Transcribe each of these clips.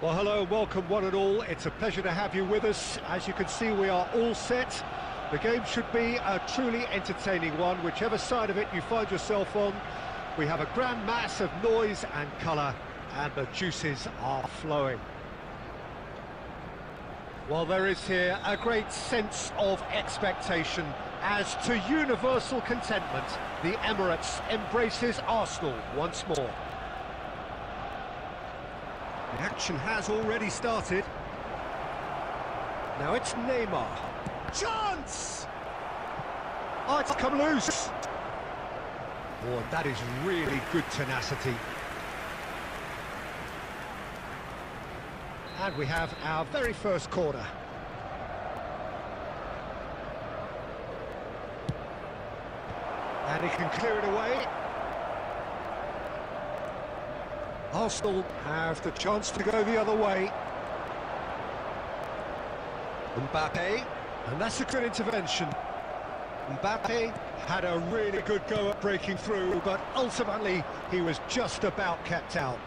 Well, hello and welcome one and all. It's a pleasure to have you with us. As you can see, we are all set. The game should be a truly entertaining one, whichever side of it you find yourself on. We have a grand mass of noise and colour, and the juices are flowing. Well, there is here a great sense of expectation as to universal contentment. The Emirates embraces Arsenal once more. The action has already started. Now it's Neymar. Chance! Oh, it's come loose. Oh, that is really good tenacity. And we have our very first corner. And he can clear it away. Arsenal have the chance to go the other way. Mbappe, and that's a good intervention. Mbappe had a really good go at breaking through, but ultimately he was just about kept out.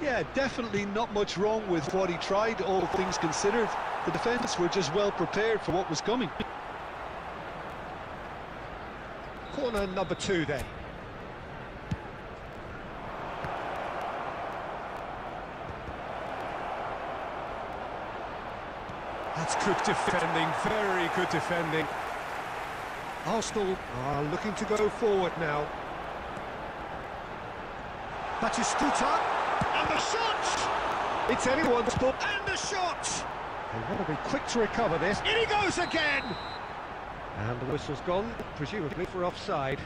Yeah, definitely not much wrong with what he tried, all things considered. The defence were just well prepared for what was coming. Corner number 2 then. That's good defending, very good defending. Arsenal are looking to go forward now. Batistuta, and the shot! It's anyone's ball, and the shot! They want to be quick to recover this. In he goes again! And the whistle's gone, presumably for offside.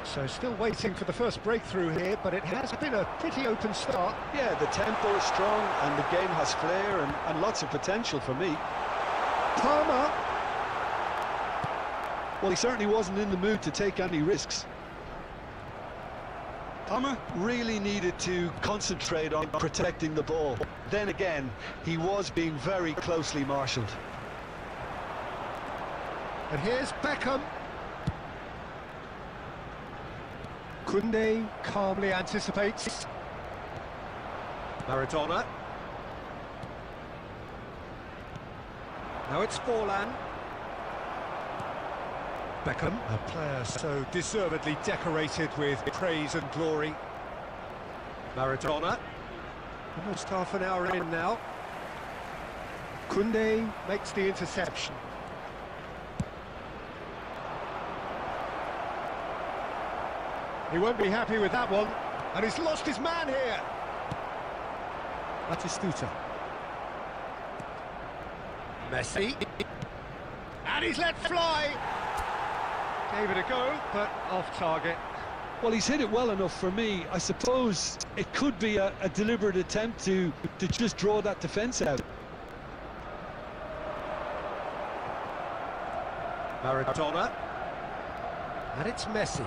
So still waiting for the first breakthrough here, but it has been a pretty open start. Yeah, the tempo is strong and the game has flair and lots of potential for me. Palmer! Well, he certainly wasn't in the mood to take any risks. Palmer really needed to concentrate on protecting the ball. Then again, he was being very closely marshalled. And here's Beckham. Koundé calmly anticipates. Maradona. Now it's Forlan. Beckham, a player so deservedly decorated with praise and glory. Maradona. Almost half an hour in now. Koundé makes the interception. He won't be happy with that one, and he's lost his man here. Batistuta. Messi. And he's let fly. Gave it a go, but off target. Well, he's hit it well enough for me. I suppose it could be a deliberate attempt to just draw that defence out. Maradona. And it's Messi.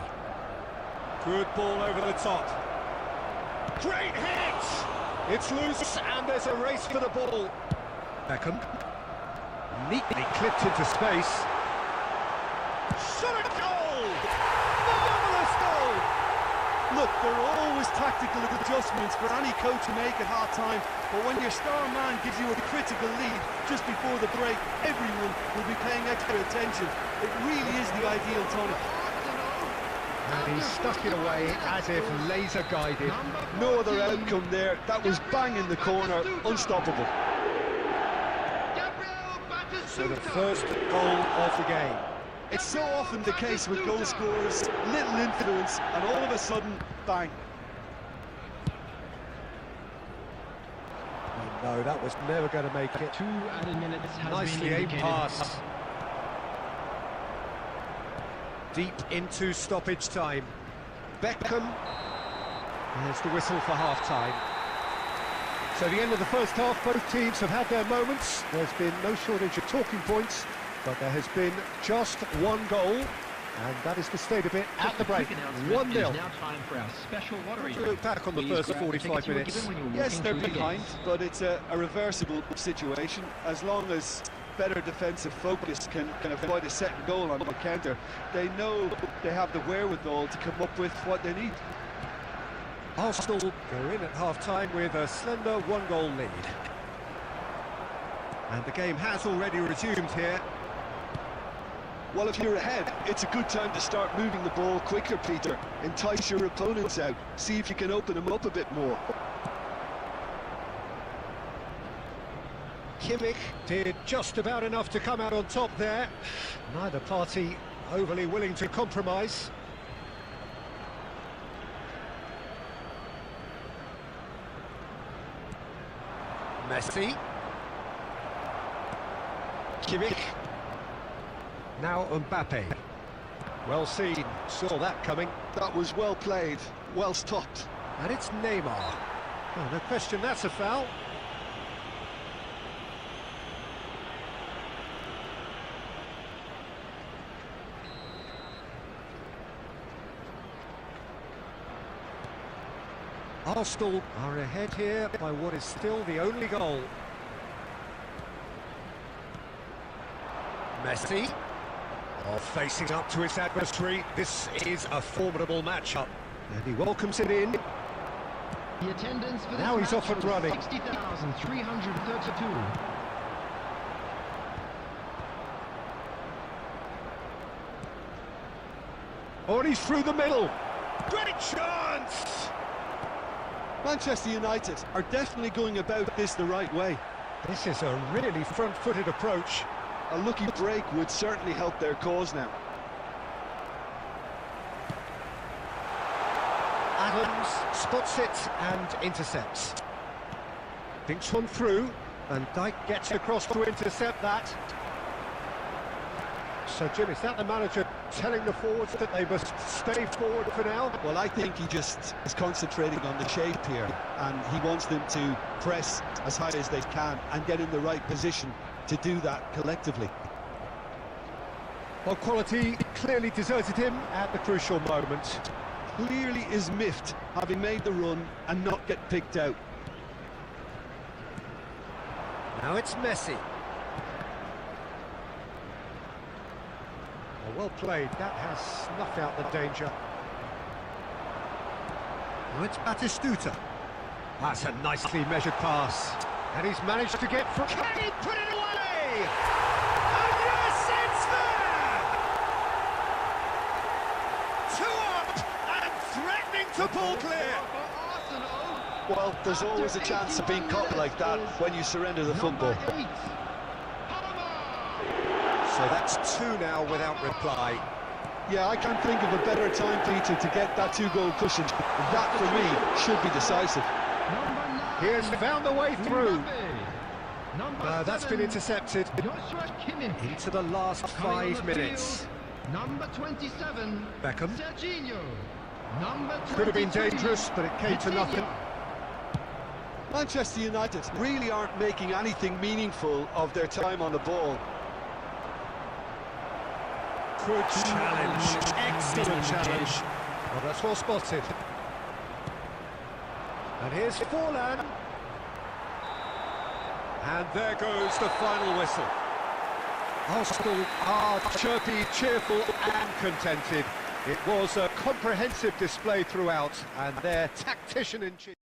Good ball over the top. Great hit! It's loose and there's a race for the ball. Beckham. Neatly clipped into space. Shot at goal! Marvellous goal! Look, there are always tactical adjustments for any coach to make at half-time, but when your star man gives you a critical lead just before the break, everyone will be paying extra attention. It really is the ideal tonic. And he stuck it away as if laser-guided. No other outcome there. That was bang in the corner, unstoppable. So the first goal of the game. It's so often the case with goal scorers, little influence, and all of a sudden, bang. Oh, no, that was never going to make it. 2 added minutes has Nicely been aimed indicated. pass. Deep into stoppage time. Beckham. There's the whistle for half-time. So the end of the first half, both teams have had their moments. There's been no shortage of talking points, but there has been just one goal, And that is the state of it at the break. 1-0. Now time for our special lottery. Look back on the first 45 minutes. Yes, they're behind, but it's a reversible situation. As long as better defensive focus can avoid a second goal on the counter, they know they have the wherewithal to come up with what they need. Arsenal go in at half-time with a slender one-goal lead. And the game has already resumed here. Well, if you're ahead, it's a good time to start moving the ball quicker, Peter. Entice your opponents out. See if you can open them up a bit more. Kimmich did just about enough to come out on top there. Neither party overly willing to compromise. Messi. Kimmich. Now Mbappe. Well seen, saw that coming. That was well played, well stopped. And it's Neymar. Oh, no question that's a foul. Arsenal are ahead here by what is still the only goal. Messi. Oh, facing up to his adversary. This is a formidable matchup. And he welcomes it in. The attendance for this Now he's off and running. 60,332. Oh, and he's through the middle. Great chance! Manchester United are definitely going about this the right way. This is a really front-footed approach. A lucky break would certainly help their cause now. Adams spots it and intercepts. Thinks one through, and Dijk gets across to intercept that. So, Jim, is that the manager telling the forwards that they must stay forward for now? Well, I think he just is concentrating on the shape here, and he wants them to press as high as they can and get in the right position to do that collectively. Well, quality clearly deserted him at the crucial moment. Clearly is miffed, having made the run and not get picked out. Now it's Messi. Well played, that has snuffed out the danger. Now it's Batistuta. That's a nicely measured pass. And he's managed to get from... Can he put it away? And yes, it's there! 2 up and threatening to pull clear. Well, there's always a chance of being caught like that when you surrender the football. So that's 2 now without reply. Yeah, I can't think of a better time, Peter, to get that 2-goal cushion. That, for me, should be decisive. He has found the way through. That's been intercepted into the last 5 minutes. Number 27, Beckham. Serginho. Could have been dangerous, but it came to nothing. Manchester United really aren't making anything meaningful of their time on the ball. Good challenge, excellent challenge. Well, that's well spotted. And here's Forlan. And there goes the final whistle. Arsenal are chirpy, cheerful and contented. It was a comprehensive display throughout, and their tactician-in-chief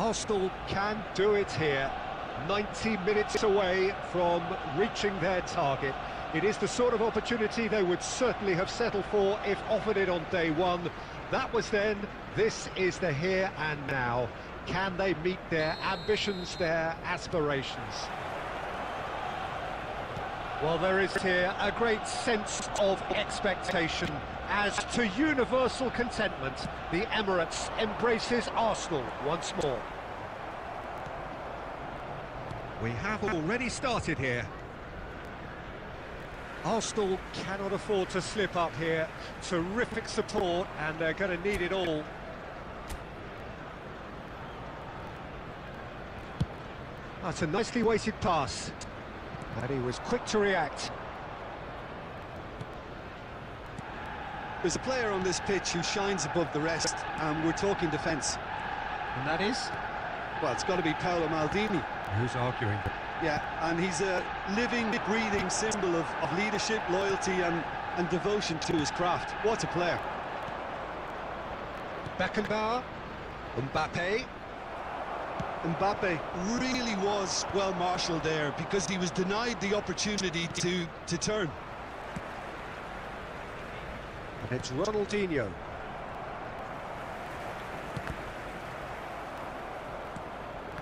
Arsenal can do it here. 90 minutes away from reaching their target. It is the sort of opportunity they would certainly have settled for if offered it on day one. That was then, this is the here and now. Can they meet their ambitions, their aspirations? Well, there is here a great sense of expectation. As to universal contentment, the Emirates embraces Arsenal once more. We have already started here. Arsenal cannot afford to slip up here. Terrific support, and they're going to need it all. That's a nicely weighted pass. And he was quick to react. There's a player on this pitch who shines above the rest, and we're talking defence. And that is? Well, it's got to be Paolo Maldini. Who's arguing? Yeah, and he's a living, breathing symbol of leadership, loyalty and devotion to his craft. What a player. Beckenbauer. Mbappe. Mbappe really was well marshalled there because he was denied the opportunity to turn. And it's Ronaldinho.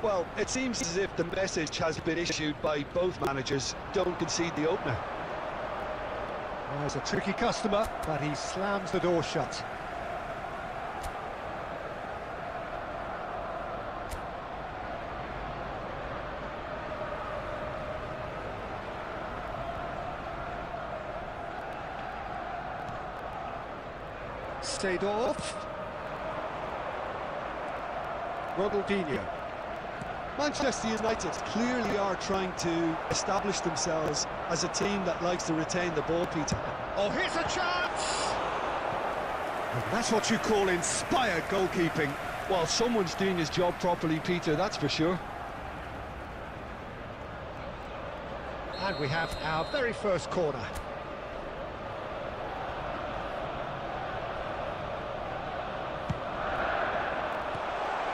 Well, it seems as if the message has been issued by both managers: don't concede the opener. Oh, he's a tricky customer, but he slams the door shut. Seedorf. Ronaldinho. Manchester United clearly are trying to establish themselves as a team that likes to retain the ball, Peter. Oh, here's a chance! And that's what you call inspired goalkeeping. Well, someone's doing his job properly, Peter, that's for sure. And we have our very first corner.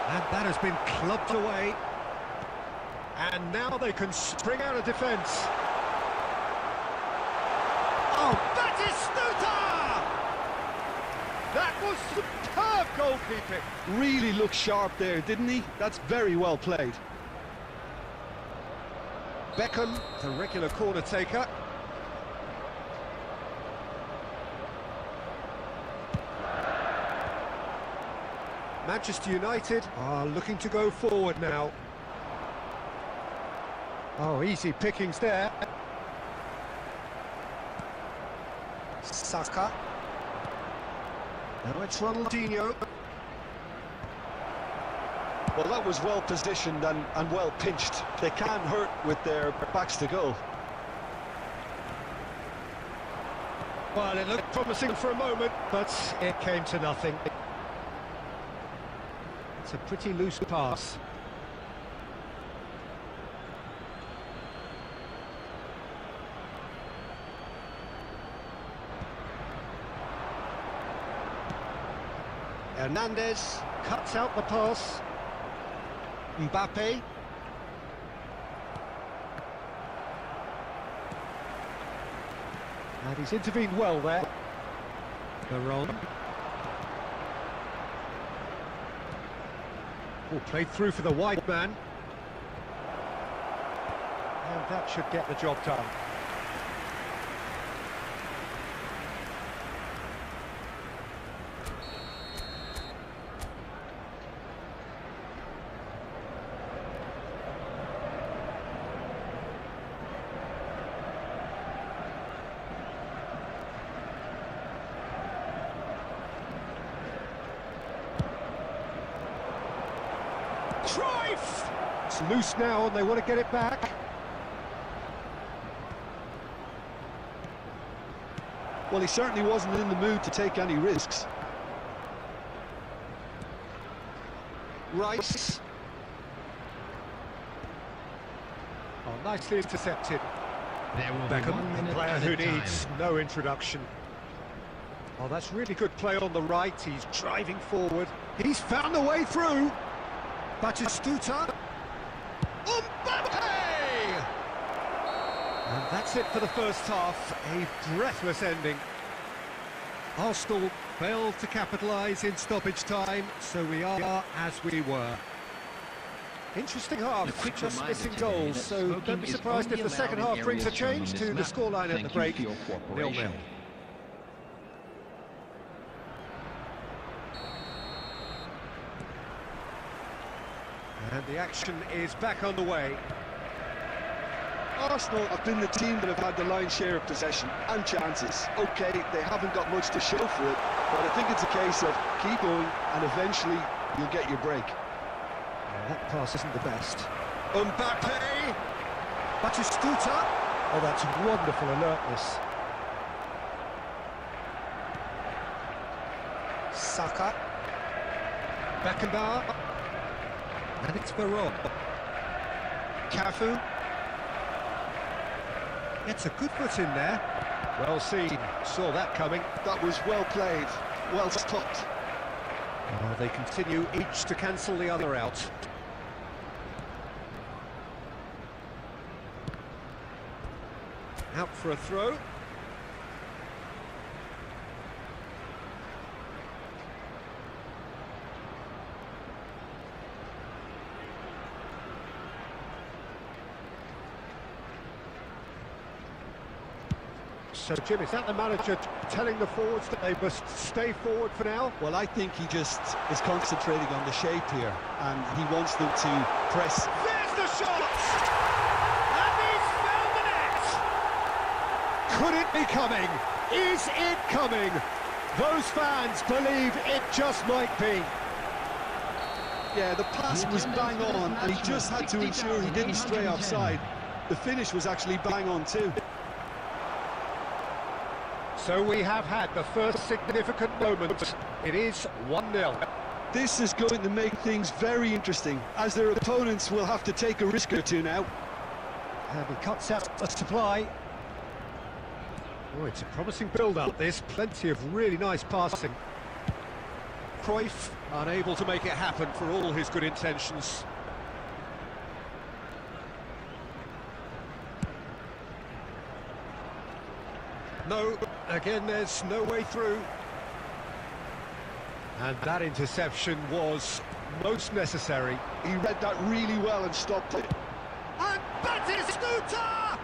And that has been clubbed away. And now they can spring out of defence. Oh, that is Stuta! That was superb goalkeeping. Really looked sharp there, didn't he? That's very well played. Beckham, the regular corner taker. Manchester United are looking to go forward now. Oh, easy pickings there. Saka. Now it's Ronaldinho. Well, that was well positioned and well pinched. They can't hurt with their backs to goal. Well, it looked promising for a moment, but it came to nothing. It's a pretty loose pass. Hernandez cuts out the pass. Mbappe. And he's intervened well there. Veron. Oh, played through for the wide man. And that should get the job done. It's loose now and they want to get it back. Well, he certainly wasn't in the mood to take any risks. Rice. Oh, nicely intercepted. There will be Beckham, 1 a minute player who added needs time. no introduction. Oh, that's really good play on the right. He's driving forward. He's found the way through. Batistuta. Mbappe! And that's it for the first half. A breathless ending. Arsenal failed to capitalise in stoppage time, so we are as we were. Interesting half, just missing goals, so don't be surprised if the second half brings a change to the scoreline at the break, 0-0. And the action is back on the way. Arsenal have been the team that have had the lion's share of possession and chances. OK, they haven't got much to show for it, but I think it's a case of keep going and eventually you'll get your break. That pass isn't the best. Mbappe! Batistuta! Oh, that's wonderful alertness. Saka. Beckenbauer. And it's Varane. Cafu. Gets a good foot in there. Well seen. Saw that coming. That was well played, well stopped. Oh, they continue each to cancel the other out. Out for a throw. So, Jim, is that the manager telling the forwards that they must stay forward for now? Well, I think he just is concentrating on the shape here, and he wants them to press. There's the shot! And he's found the net! Could it be coming? Is it coming? Those fans believe it just might be. Yeah, the pass was bang on, and he just had to ensure he didn't stray offside. The finish was actually bang on too. So we have had the first significant moment. It is 1-0. This is going to make things very interesting, as their opponents will have to take a risk or two now. And he cuts out the supply. Oh, it's a promising build-up, this. Plenty of really nice passing. Cruyff unable to make it happen for all his good intentions. No, again, there's no way through. And that interception was most necessary. He read that really well and stopped it. And Batistuta!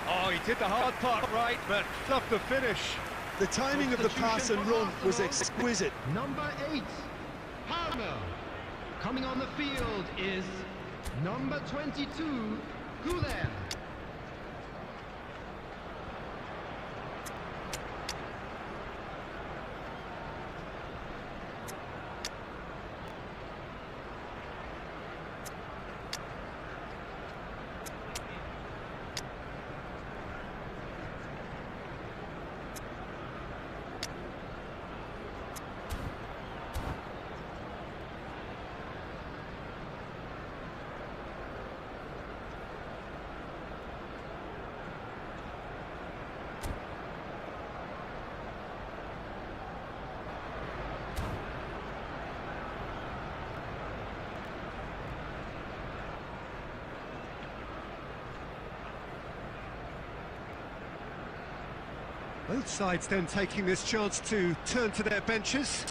Oh, he did the hard part right, but tough to finish. The timing of the pass and run was exquisite. Number 8, Palmer. Coming on the field is number 22, Gulen. Both sides then taking this chance to turn to their benches.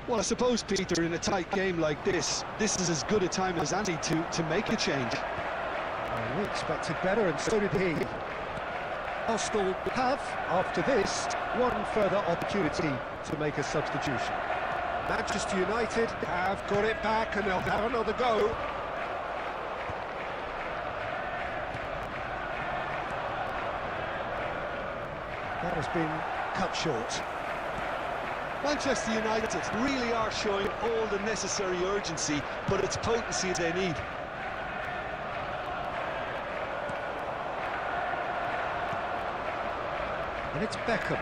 Well, I suppose, Peter, in a tight game like this is as good a time as any to make a change. Well, we expected better, and so did he. Arsenal have, after this, one further opportunity to make a substitution. Manchester United have got it back, and they'll have another go. That has been cut short. Manchester United really are showing all the necessary urgency, but it's potency they need. And it's Beckham.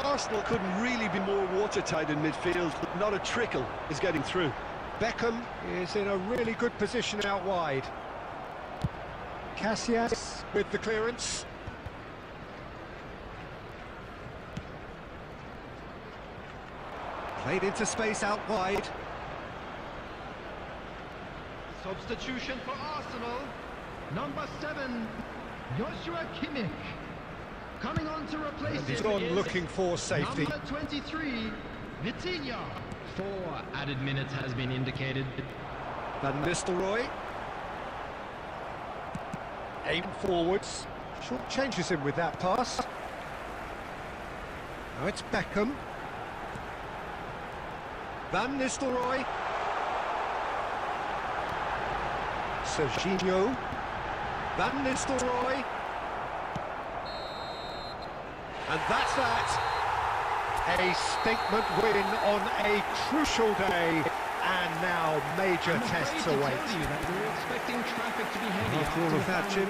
Arsenal couldn't really be more watertight in midfield. Not a trickle is getting through. Beckham is in a really good position out wide. Casillas with the clearance. Played into space out wide. Substitution for Arsenal. Number 7, Joshua Kimmich. Coming on to replace And he's him on is looking for safety. Number 23, Vitinha. 4 added minutes has been indicated. Van Nistelrooy. Aim forwards. Short changes him with that pass. Now it's Beckham. Van Nistelrooy. Serginho. Van Nistelrooy. And that's that. A statement win on a crucial day. And now major tests await. We're expecting traffic to be heavy After all of that, Jim.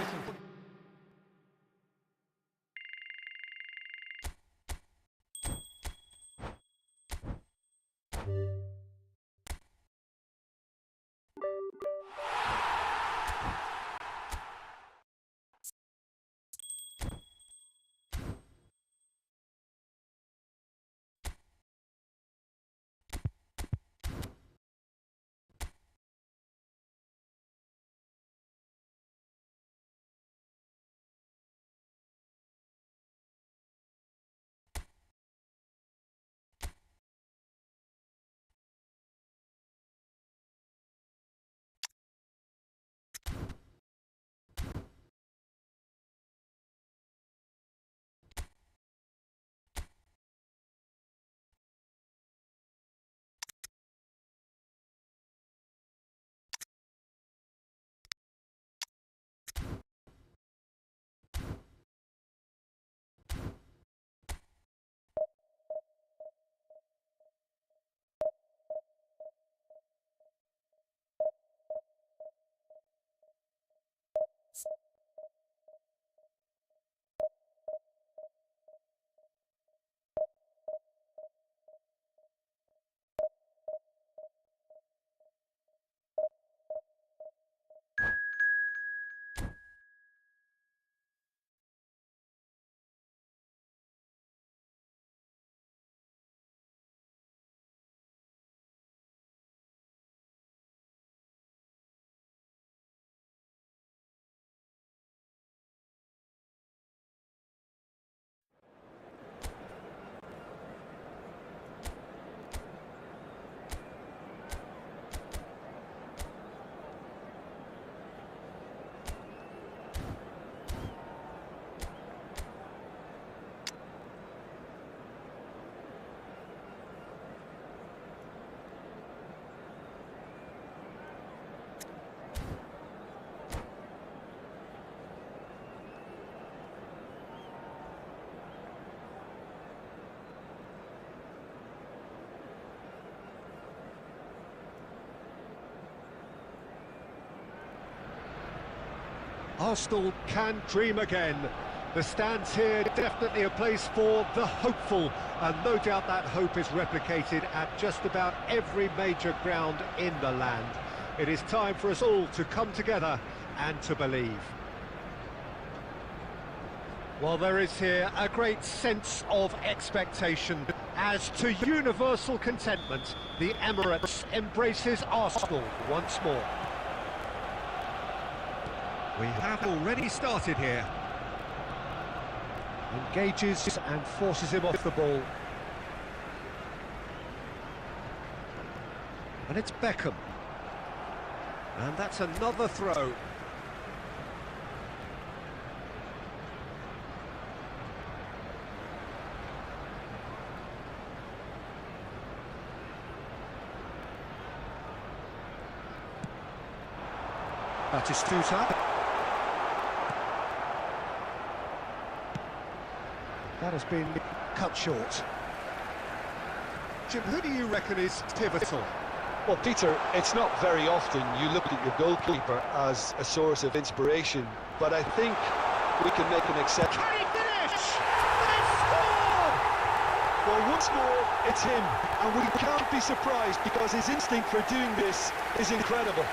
Arsenal can dream again. The stands here, definitely a place for the hopeful, and no doubt that hope is replicated at just about every major ground in the land. It is time for us all to come together and to believe. Well, there is here a great sense of expectation. As to universal contentment, the Emirates embraces Arsenal once more. We have already started here. Engages and forces him off the ball. And it's Beckham. And that's another throw. Batistuta. That has been cut short. Jim, who do you reckon is pivotal? Well, Peter, it's not very often you look at your goalkeeper as a source of inspiration, but I think we can make an exception. Can he finish? They scored! Well, once more, it's him, and we can't be surprised because his instinct for doing this is incredible.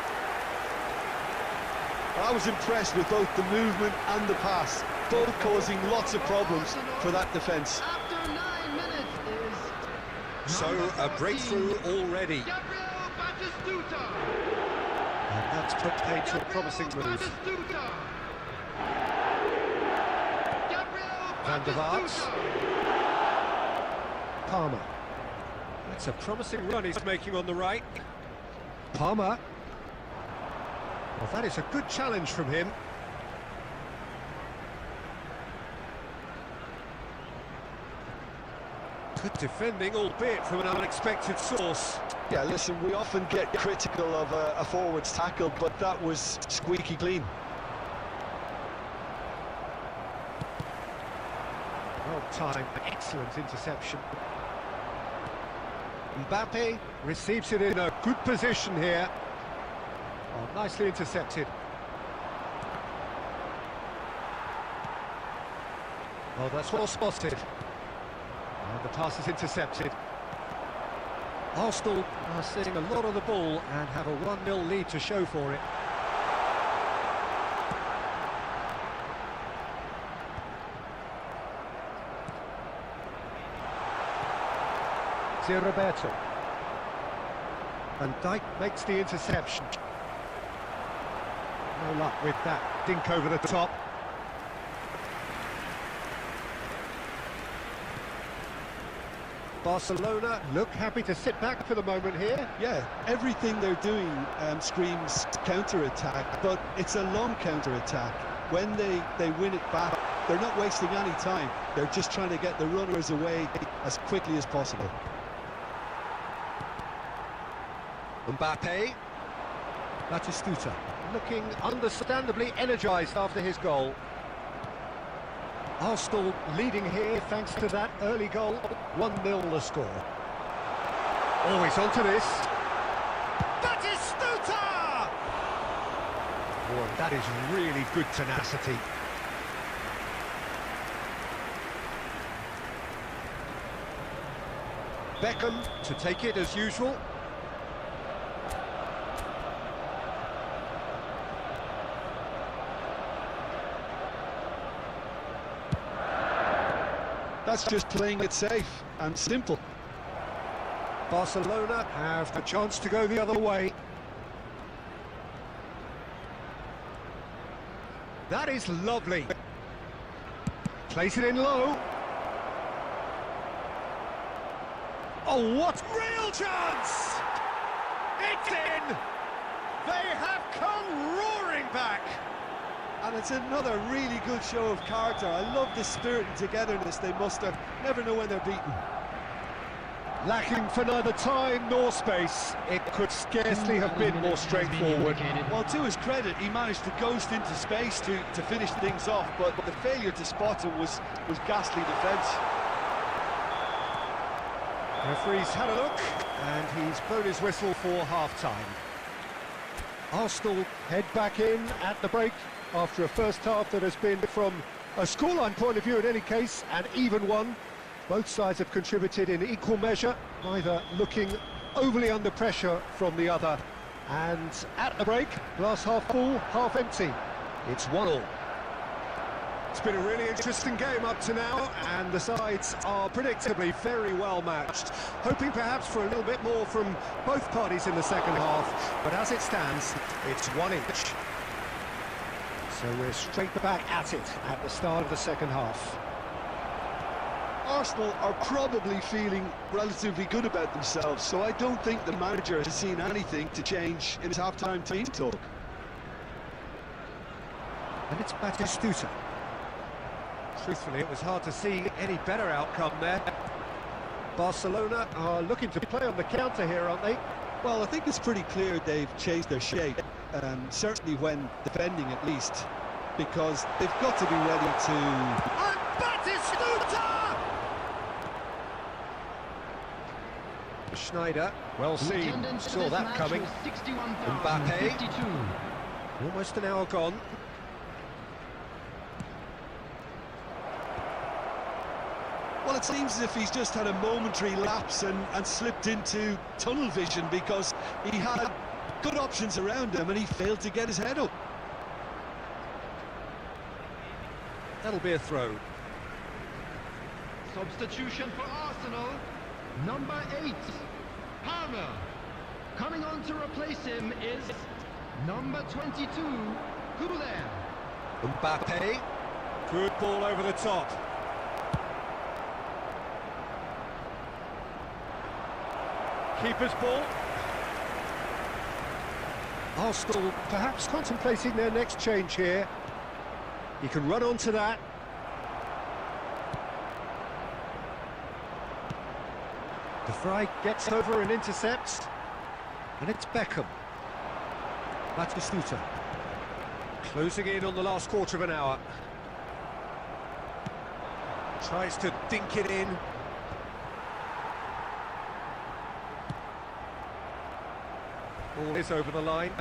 I was impressed with both the movement and the pass, both causing lots of problems for that defence. After 9 minutes So, a breakthrough already. And that's put paid to a promising move. Van der Vaart. Palmer. That's a promising run he's making on the right. Palmer. Well, that is a good challenge from him. Good defending, albeit from an unexpected source. Yeah, listen, we often get critical of a forward's tackle, but that was squeaky clean. Well timed, excellent interception. Mbappe receives it in a good position here. Oh, nicely intercepted. Oh, that's well spotted. And the pass is intercepted. Arsenal are sitting a lot on the ball and have a 1-0 lead to show for it. Roberto. Van Dijk makes the interception. No luck with that dink over the top. Barcelona look happy to sit back for the moment here. Yeah, everything they're doing screams counter-attack, but it's a long counter-attack. When they win it back, they're not wasting any time. They're just trying to get the runners away as quickly as possible. Mbappe. Batistuta looking understandably energised after his goal. Arsenal leading here thanks to that early goal. 1-0 the score. Oh, he's onto this. Batistuta! Boy, that is really good tenacity. Beckham to take it as usual. That's just playing it safe and simple. Barcelona have the chance to go the other way. That is lovely. Place it in low. Oh, what real chance! It's in! They have come roaring back! And it's another really good show of character. I love the spirit and togetherness they muster. Never know when they're beaten. Lacking for neither time nor space. It could scarcely have been more straightforward. Well, to his credit, he managed to ghost into space to finish things off, but the failure to spot him was ghastly defence. Referee's had a look, and he's blown his whistle for half-time. Arsenal head back in at the break after a first half that has been, from a scoreline point of view in any case, an even one. Both sides have contributed in equal measure, neither looking overly under pressure from the other. And at the break, glass half full, half empty. It's 1-1. It's been a really interesting game up to now, and the sides are predictably very well matched. Hoping perhaps for a little bit more from both parties in the second half, but as it stands, it's 1 each. So we're straight back at it at the start of the second half. Arsenal are probably feeling relatively good about themselves, so I don't think the manager has seen anything to change in his half-time team talk. And it's Batistuta. Truthfully, it was hard to see any better outcome there. Barcelona are looking to play on the counter here, aren't they? Well, I think it's pretty clear they've changed their shape, certainly when defending at least, because they've got to be ready to... And Batistuta! Schneider, well seen, saw that coming. Mbappe, almost an hour gone. Well, it seems as if he's just had a momentary lapse and slipped into tunnel vision, because he had good options around him and he failed to get his head up. That'll be a throw. Substitution for Arsenal. Number 8, Palmer. Coming on to replace him is number 22, Goulet. Mbappe. Good ball over the top. Keeper's ball. Arsenal perhaps contemplating their next change here. He can run onto that. De Vrij gets over and intercepts. And it's Beckham. That's the shooter. Closing in on the last quarter of an hour. Tries to dink it in. Ball is over the line.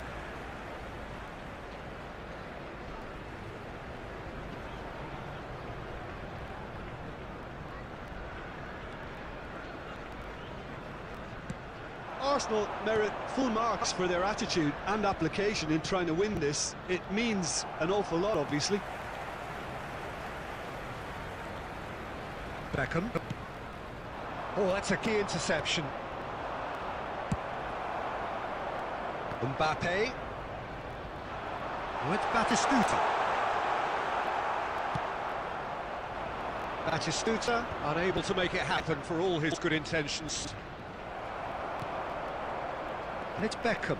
Arsenal merit full marks for their attitude and application in trying to win this. It means an awful lot, obviously. Beckham. Oh, that's a key interception. Mbappe. With Batistuta. Batistuta unable to make it happen for all his good intentions. And it's Beckham.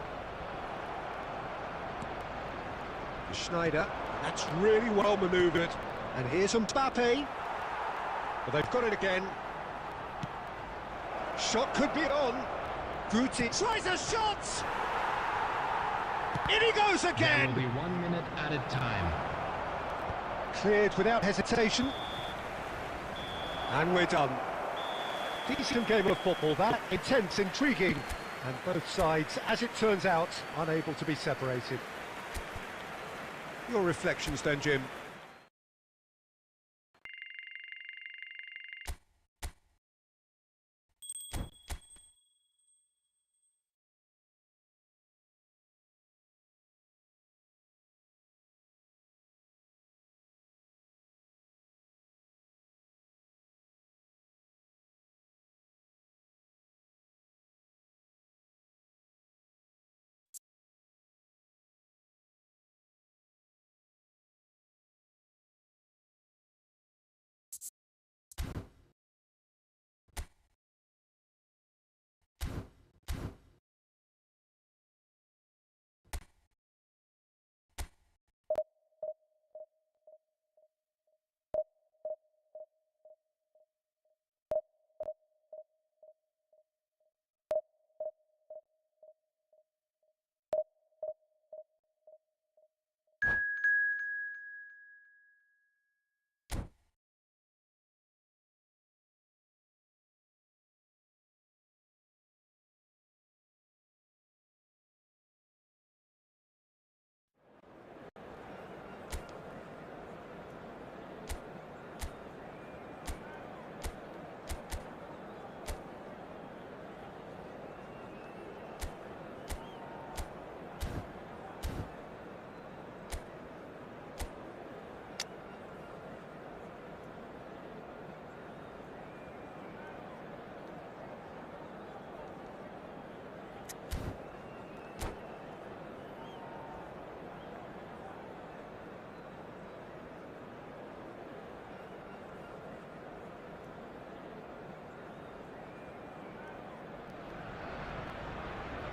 Schneider. That's really well manoeuvred. And here's Mbappe. Well, they've got it again. Shot could be on. Guti tries a shot! In he goes again! There will be 1 minute added time. Cleared without hesitation. And we're done. Decent game of football, that. Intense, intriguing. And both sides, as it turns out, unable to be separated. Your reflections then, Jim?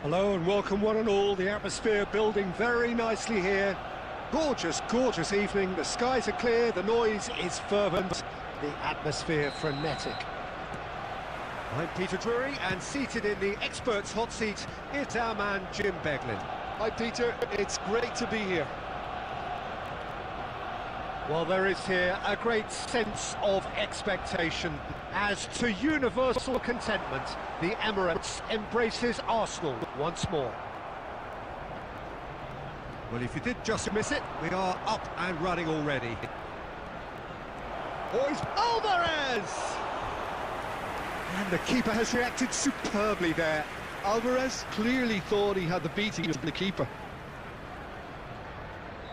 Hello and welcome one and all. The atmosphere building very nicely here. Gorgeous, gorgeous evening. The skies are clear, the noise is fervent, the atmosphere frenetic. I'm Peter Drury, and seated in the experts' hot seat is our man Jim Beglin. Hi Peter, it's great to be here. Well, there is here a great sense of expectation as to universal contentment. The Emirates embraces Arsenal once more. Well, if you did just miss it, we are up and running already. Boys, Alvarez! And the keeper has reacted superbly there. Alvarez clearly thought he had the beating of the keeper.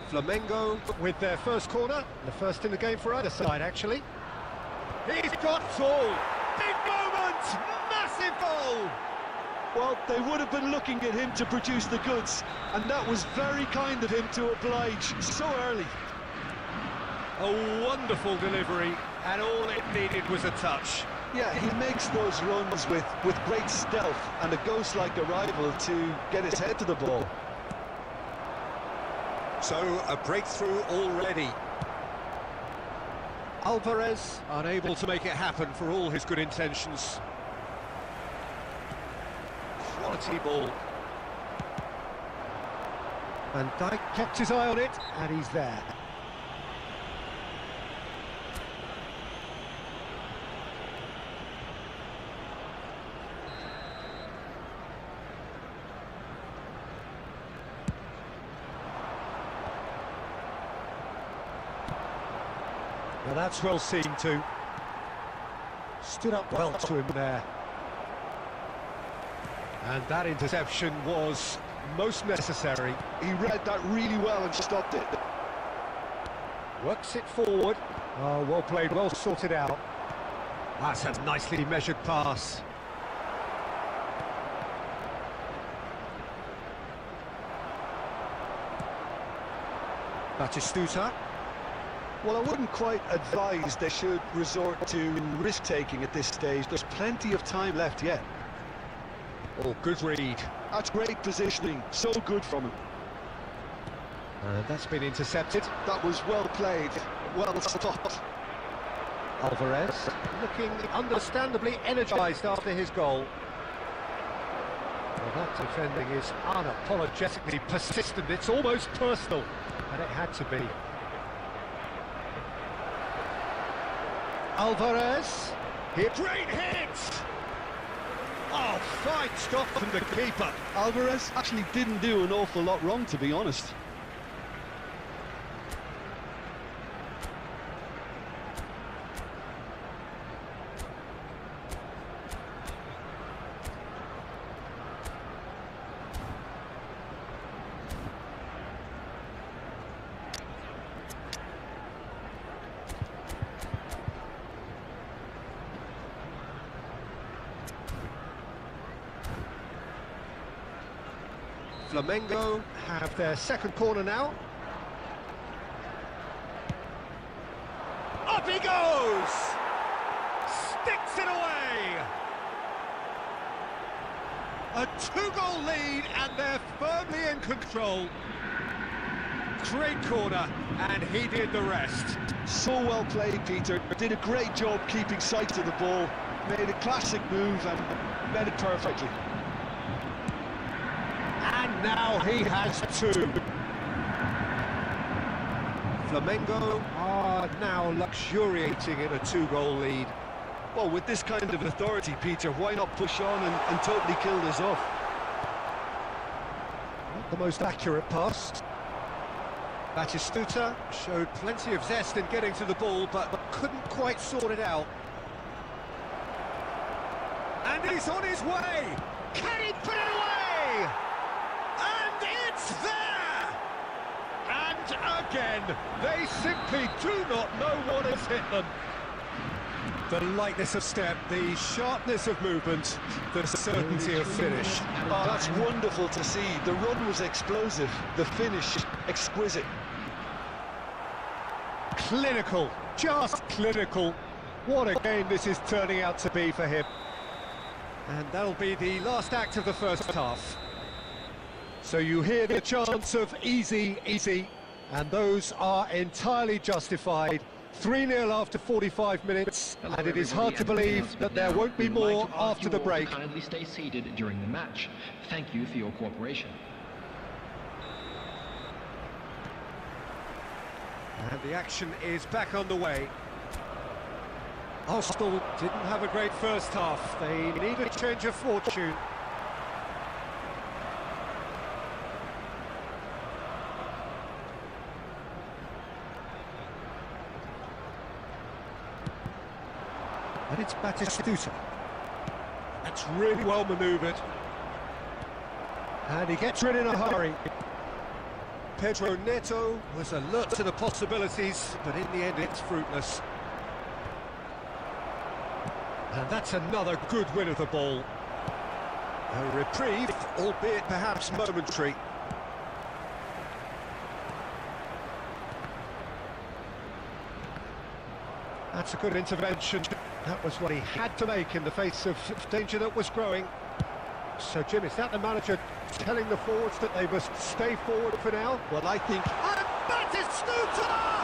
Flamengo with their first corner, the first in the game for either side, actually. He's got it all. Big moment! Oh! Well, they would have been looking at him to produce the goods, and that was very kind of him to oblige so early. A wonderful delivery, and all it needed was a touch. Yeah, he makes those runs with great stealth and a ghost-like arrival to get his head to the ball. So, a breakthrough already. Alvarez unable to make it happen for all his good intentions. Quality ball. Van Dijk kept his eye on it, and he's there. Now that's well seen too. Stood up well to him there. And that interception was most necessary. He read that really well and stopped it. Works it forward. Oh, well played, well sorted out. That's a nicely measured pass. Batistuta. Well, I wouldn't quite advise they should resort to risk-taking at this stage. There's plenty of time left yet. Oh, good read. That's great positioning, so good from him. That's been intercepted. That was well played, well stopped. Alvarez looking understandably energised after his goal. Well, that defending is unapologetically persistent. It's almost personal, and it had to be. Alvarez, great hit! Oh, fine stop from the keeper. Alvarez actually didn't do an awful lot wrong, to be honest. Flamengo have their second corner now. Up he goes! Sticks it away! A two-goal lead, and they're firmly in control. Great corner, and he did the rest. So well played, Peter. Did a great job keeping sight of the ball. Made a classic move and met it perfectly. And now he has two. Flamengo are now luxuriating in a two-goal lead. Well, with this kind of authority, Peter, why not push on and totally kill this off? Not the most accurate pass. Batistuta showed plenty of zest in getting to the ball, but couldn't quite sort it out. And he's on his way! Can he put it away? And it's there! And again, they simply do not know what has hit them. The lightness of step, the sharpness of movement, the certainty of finish. Oh, that's wonderful to see. The run was explosive, the finish exquisite. Clinical, just clinical. What a game this is turning out to be for him. And that'll be the last act of the first half. So you hear the chants of easy, easy, and those are entirely justified. 3-0 after 45 minutes, and it is hard to believe that there won't be more after the break. Kindly stay seated during the match. Thank you for your cooperation. And the action is back on the way. Arsenal didn't have a great first half. They need a change of fortune. And it's Batistuta. That's really well manoeuvred. And he gets rid in a hurry. Pedro Neto was alert to the possibilities, but in the end it's fruitless. And that's another good win of the ball. A reprieve, albeit perhaps momentary. That's a good intervention. That was what he had to make in the face of danger that was growing. So, Jim, is that the manager telling the forwards that they must stay forward for now? Well, I think... And that is Stuta!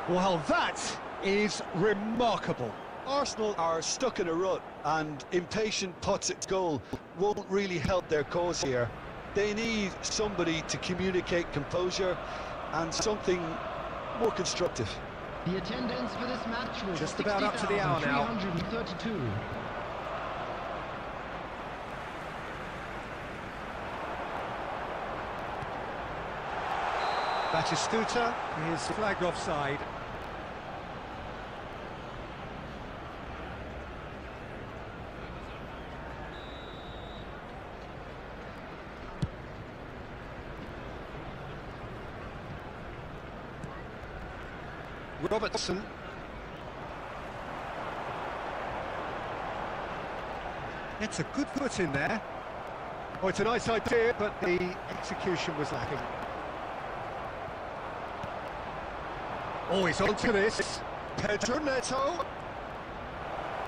Well, that is remarkable. Arsenal are stuck in a rut, and impatient putts at goal won't really help their cause here. They need somebody to communicate composure and something more constructive. The attendance for this match was Just about up to the hour now. 332. Batistuta is flagged offside. Robertson. It's a good foot in there. Oh, it's a nice idea, but the execution was lacking. Oh, he's onto this. Pedro Neto.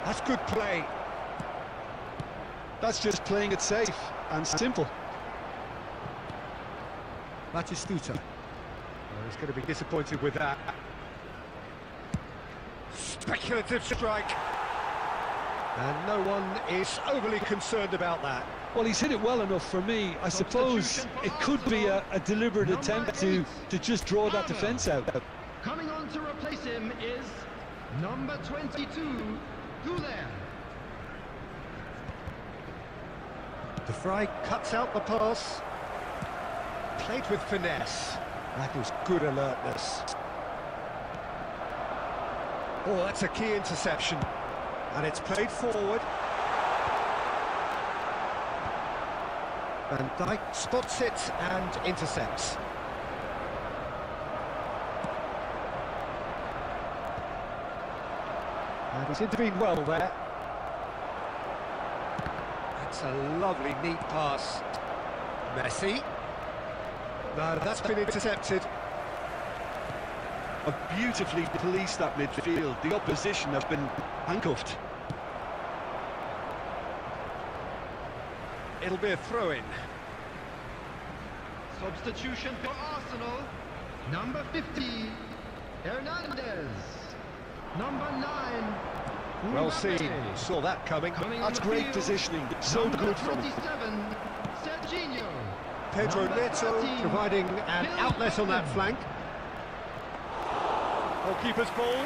That's good play. That's just playing it safe and simple. Batistuta. Oh, he's going to be disappointed with that. Speculative strike. And no one is overly concerned about that. Well, he's hit it well enough for me. I suppose it could be a deliberate attempt to just draw that defence out. Coming on to replace him is number 22, Goulet. De Vrij cuts out the pass. Played with finesse. That was good alertness. Oh, that's a key interception. And it's played forward. Van Dijk spots it and intercepts. And he's intervened well there. That's a lovely, neat pass. Messi. No, that's been intercepted. Have beautifully policed that midfield. The opposition have been handcuffed. It'll be a throw-in. Substitution for Arsenal, number 50, Hernandez. Number 9, Well Mbappe. seen. Saw that coming. That's great positioning. So Number good from him. 27, Serginho. Pedro Number Neto 13, providing an Phil outlet on that Foden. flank. Goalkeeper's ball.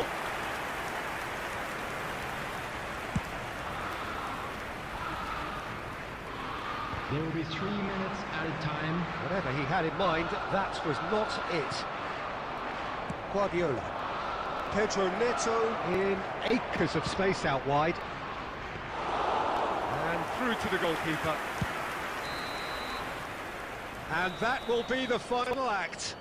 There will be 3 minutes added time. Whatever he had in mind, that was not it. Guardiola. Pedro Neto in acres of space out wide. And through to the goalkeeper. And that will be the final act.